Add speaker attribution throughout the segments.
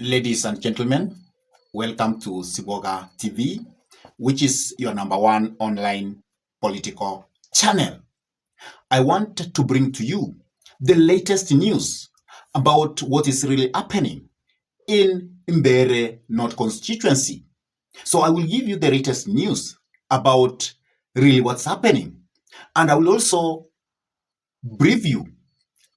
Speaker 1: Ladies and gentlemen, welcome to Siboga TV, which is your number one online political channel. I want to bring to you the latest news about what is really happening in Mbeere North constituency. So I will give you the latest news about really what's happening. And I will also brief you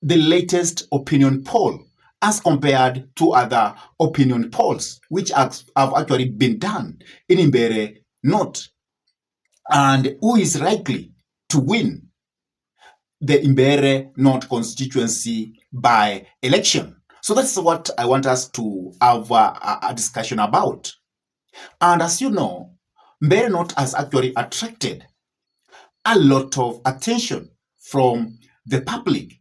Speaker 1: the latest opinion poll as compared to other opinion polls which have actually been done in Mbeere North, and who is likely to win the Mbeere North constituency by election. So that's what I want us to have a discussion about. And as you know, Mbeere North has actually attracted a lot of attention from the public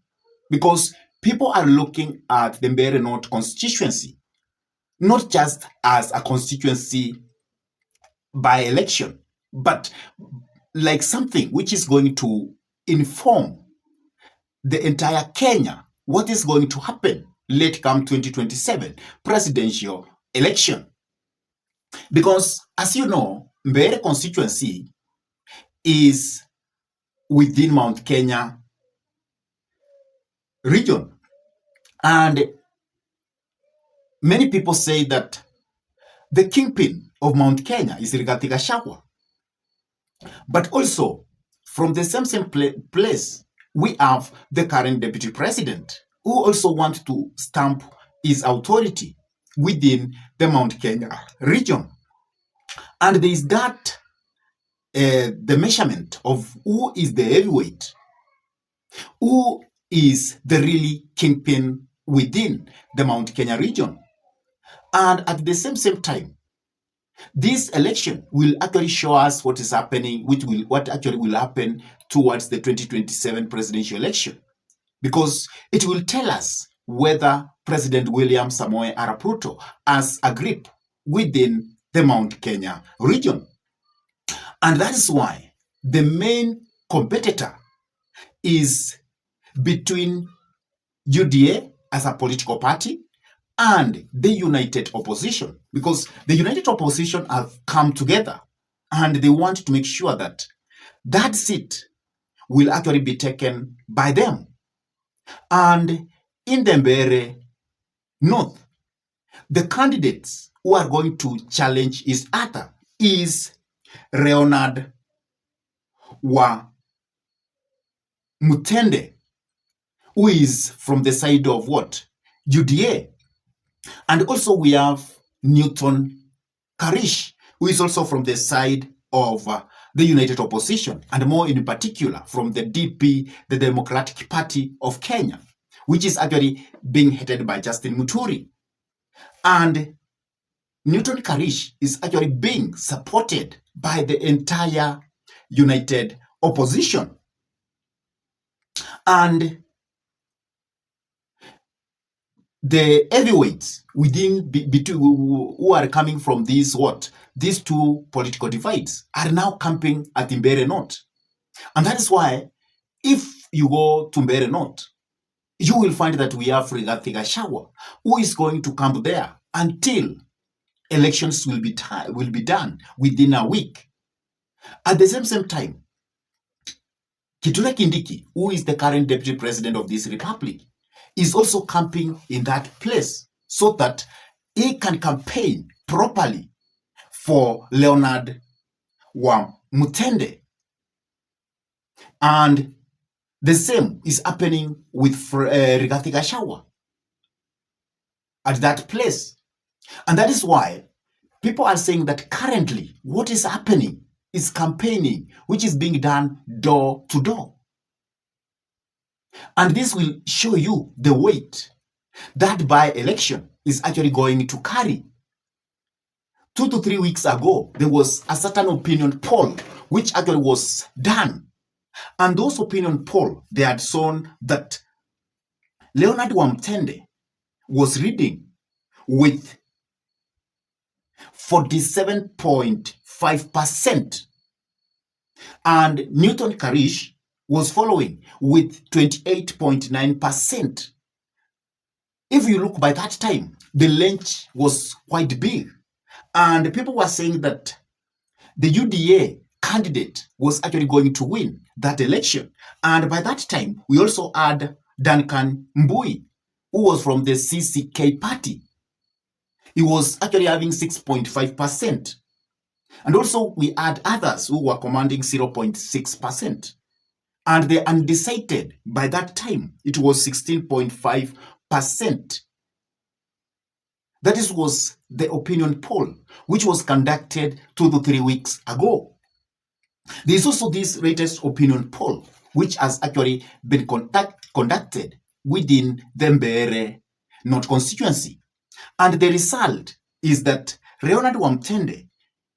Speaker 1: because people are looking at the Mbeere North constituency not just as a constituency by election, but like something which is going to inform the entire Kenya what is going to happen late come 2027 presidential election. Because as you know, Mbeere constituency is within Mount Kenya region. And many people say that the kingpin of Mount Kenya is Rigathi Gachagua. But also, from the same place, we have the current deputy president who also wants to stamp his authority within the Mount Kenya region. And there is that, the measurement of who is the heavyweight, who is the really kingpin within the Mount Kenya region. And at the same time, this election will actually show us what is happening, what actually will happen towards the 2027 presidential election, because it will tell us whether President William Samoei Arap Ruto has a grip within the Mount Kenya region. And that is why the main competitor is between UDA as a political party and the united opposition, because the united opposition have come together and they want to make sure that that seat will actually be taken by them. And in the Mbeere North, the candidates who are going to challenge each other is Leonard wa Mutende, who is from the side of what? UDA. And also we have Newton Karish, who is also from the side of the united opposition, and more in particular from the DP, the Democratic Party of Kenya, which is actually being headed by Justin Muturi. And Newton Karish is actually being supported by the entire united opposition. And the heavyweights within between who are coming from these two political divides are now camping at Mbeere North. And that is why if you go to Mbeere North, you will find that we have Rigathi Gachagua, who is going to camp there until elections will be done within a week. At the same time, Kithure Kindiki, who is the current deputy president of this republic, is also camping in that place so that he can campaign properly for Leonard wa Mutende. And the same is happening with Rigathi Gachagua at that place. And that is why people are saying that currently what is happening is campaigning, which is being done door to door. And this will show you the weight that by-election is actually going to carry. 2 to 3 weeks ago, there was a certain opinion poll which actually was done. And those opinion poll, they had shown that Leonard wa Mutende was leading with 47.5%. And Newton Karish was following with 28.9%. if you look by that time, the lynch was quite big. And people were saying that the UDA candidate was actually going to win that election. And by that time, we also had Duncan Mbui, who was from the CCK party. He was actually having 6.5%. And also we had others who were commanding 0.6%. And the undecided, by that time, it was 16.5%. That was the opinion poll, which was conducted 2 to 3 weeks ago. There is also this latest opinion poll, which has actually been conducted within the Mbeere North constituency. And the result is that Leonard Wamtende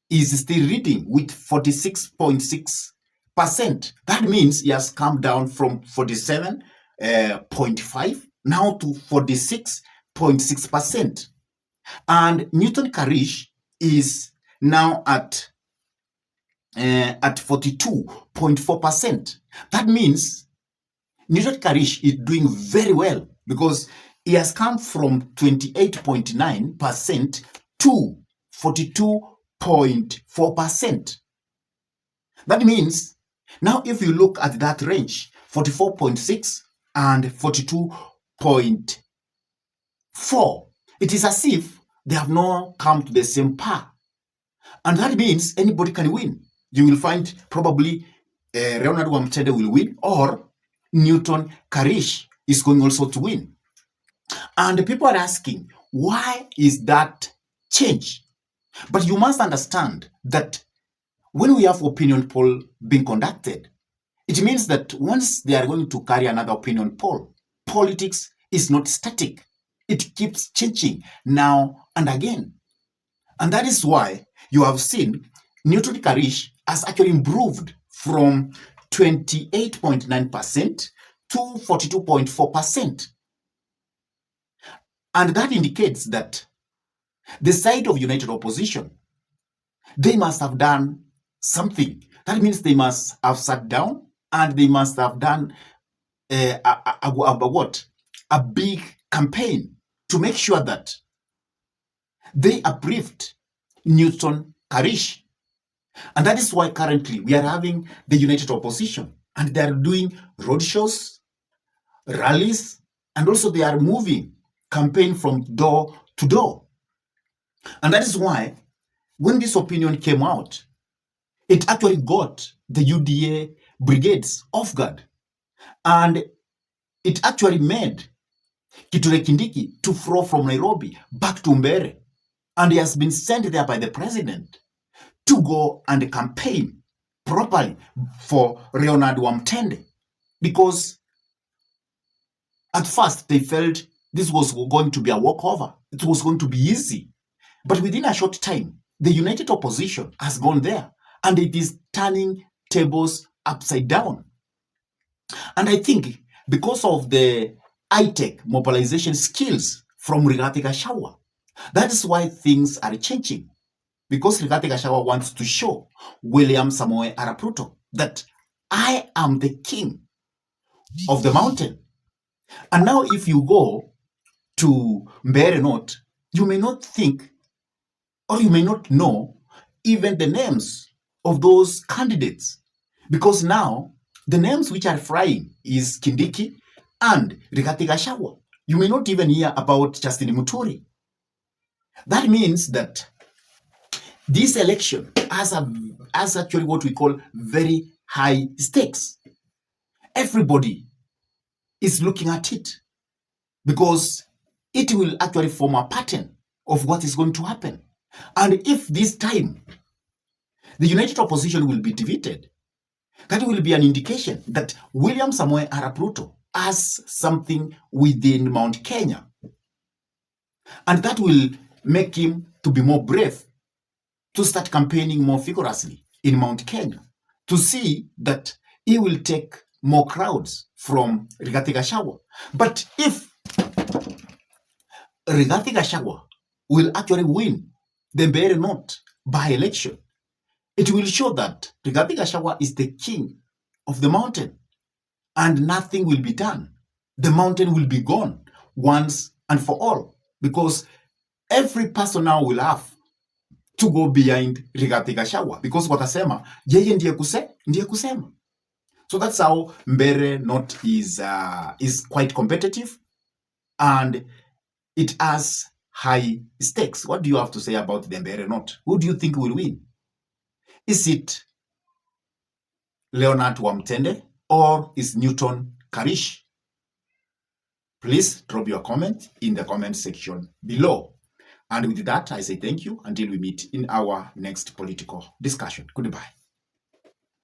Speaker 1: is still leading with 46.6%. That means he has come down from 47.5 now to 46.6%. And Newton Karish is now at 42.4%. That means Newton Karish is doing very well because he has come from 28.9% to 42.4%. That means now if you look at that range, 44.6 and 42.4, it is as if they have not come to the same par. And that means anybody can win. You will find probably Leonard Wamtende will win, or Newton Karish is going also to win. And people are asking, why is that change? But you must understand that when we have opinion poll being conducted, it means that once they are going to carry another opinion poll, politics is not static. It keeps changing now and again. And that is why you have seen Newton Karish has actually improved from 28.9% to 42.4%. And that indicates that the side of united opposition, they must have done something. That means they must have sat down and they must have done a big campaign to make sure that they uplift Newton Karish. And that is why currently we are having the united opposition, and they are doing roadshows, rallies, and also they are moving campaign from door to door. And that is why when this opinion came out, it actually got the UDA brigades off guard. And it actually made Kithure Kindiki to fly from Nairobi back to Mbeere. And he has been sent there by the president to go and campaign properly for Leonard Wamtende. Because at first they felt this was going to be a walkover. It was going to be easy. But within a short time, the united opposition has gone there and it is turning tables upside down. And I think because of the high-tech mobilization skills from Rigathi Gachagua, that is why things are changing. Because Rigathi Gachagua wants to show William Samoei Arap Ruto that I am the king of the mountain. And now if you go to Mbeere North, you may not think or you may not know even the names of those candidates. Because now the names which are flying is Kindiki and Rigathi Gachagua. You may not even hear about Justin Muturi. That means that this election has actually what we call very high stakes. Everybody is looking at it because it will actually form a pattern of what is going to happen. And if this time the united opposition will be defeated, that will be an indication that William Samoei Arap Ruto has something within Mount Kenya. And that will make him to be more brave, to start campaigning more vigorously in Mount Kenya, to see that he will take more crowds from Rigathi Gachagua. But if Rigathi Gachagua will actually win the Mbeere North by-election, it will show that Rigathi Gachagua is the king of the mountain and nothing will be done. The mountain will be gone once and for all, because every person now will have to go behind Rigathi Gachagua because watasema yeye ndiye kusema. So that's how Mbeere North is quite competitive and it has high stakes. What do you have to say about the Mbeere North? Who do you think will win? Is it Leonard Wamtende or is Newton Karish? Please drop your comment in the comment section below. And with that, I say thank you until we meet in our next political discussion. Goodbye.